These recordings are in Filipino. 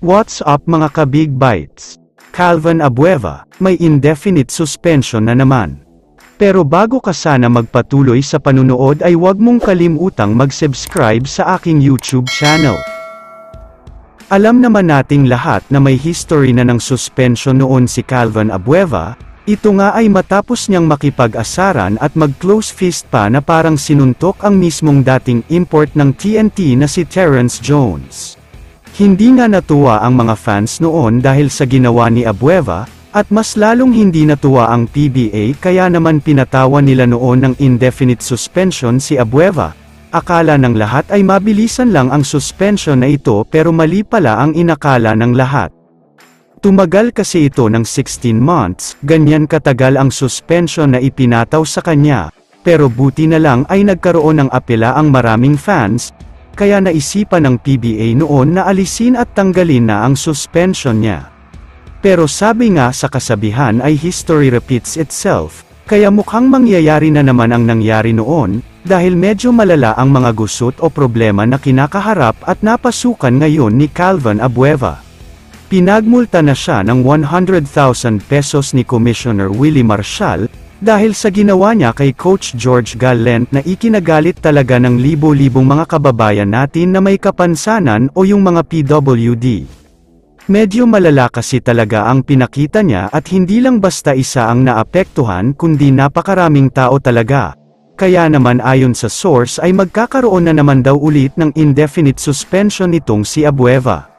What's up mga ka-Big Bites? Calvin Abueva, may indefinite suspension na naman. Pero bago ka sana magpatuloy sa panunood ay huwag mong kalimutang mag-subscribe sa aking YouTube channel. Alam naman nating lahat na may history na ng suspension noon si Calvin Abueva, ito nga ay matapos niyang makipag-asaran at mag-close fist pa na parang sinuntok ang mismong dating import ng TNT na si Terrence Jones. Hindi nga natuwa ang mga fans noon dahil sa ginawa ni Abueva, at mas lalong hindi natuwa ang PBA kaya naman pinatawan nila noon ng indefinite suspension si Abueva. Akala ng lahat ay mabilisan lang ang suspension na ito pero mali pala ang inakala ng lahat. Tumagal kasi ito ng 16 months, ganyan katagal ang suspension na ipinataw sa kanya, pero buti na lang ay nagkaroon ng apela ang maraming fans, kaya naisipan ng PBA noon na alisin at tanggalin na ang suspension niya. Pero sabi nga sa kasabihan ay history repeats itself, kaya mukhang mangyayari na naman ang nangyari noon, dahil medyo malala ang mga gusot o problema na kinakaharap at napasukan ngayon ni Calvin Abueva. Pinagmulta na siya ng 100,000 pesos ni Commissioner Willie Marcial, dahil sa ginawa niya kay Coach George Gallant na ikinagalit talaga ng libo-libong mga kababayan natin na may kapansanan o yung mga PWD. Medyo malala kasi talaga ang pinakita niya at hindi lang basta isa ang naapektuhan kundi napakaraming tao talaga. Kaya naman ayon sa source ay magkakaroon na naman daw ulit ng indefinite suspension itong si Abueva.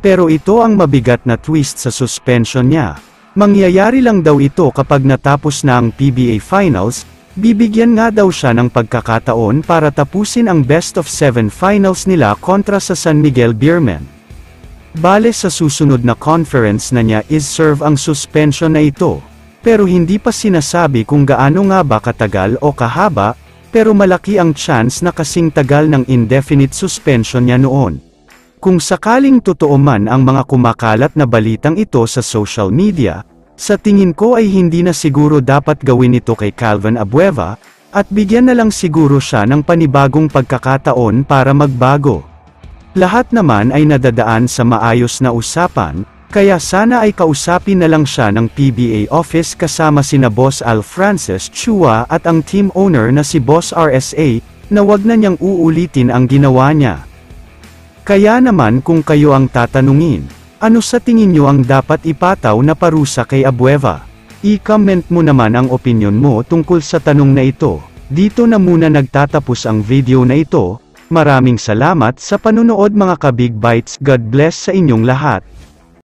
Pero ito ang mabigat na twist sa suspension niya. Mangyayari lang daw ito kapag natapos na ang PBA Finals, bibigyan nga daw siya ng pagkakataon para tapusin ang best of 7 finals nila kontra sa San Miguel Beermen. Bale sa susunod na conference na niya is serve ang suspension na ito, pero hindi pa sinasabi kung gaano nga ba katagal o kahaba, pero malaki ang chance na kasing tagal ng indefinite suspension niya noon. Kung sakaling totoo man ang mga kumakalat na balitang ito sa social media, sa tingin ko ay hindi na siguro dapat gawin ito kay Calvin Abueva, at bigyan na lang siguro siya ng panibagong pagkakataon para magbago. Lahat naman ay nadadaan sa maayos na usapan, kaya sana ay kausapin na lang siya ng PBA office kasama sina Boss Al Francis Chua at ang team owner na si Boss RSA, na wag na niyang uulitin ang ginawa niya. Kaya naman kung kayo ang tatanungin, ano sa tingin nyo ang dapat ipataw na parusa kay Abueva? I-comment mo naman ang opinion mo tungkol sa tanong na ito. Dito na muna nagtatapos ang video na ito. Maraming salamat sa panunood mga ka-Big Bites. God bless sa inyong lahat.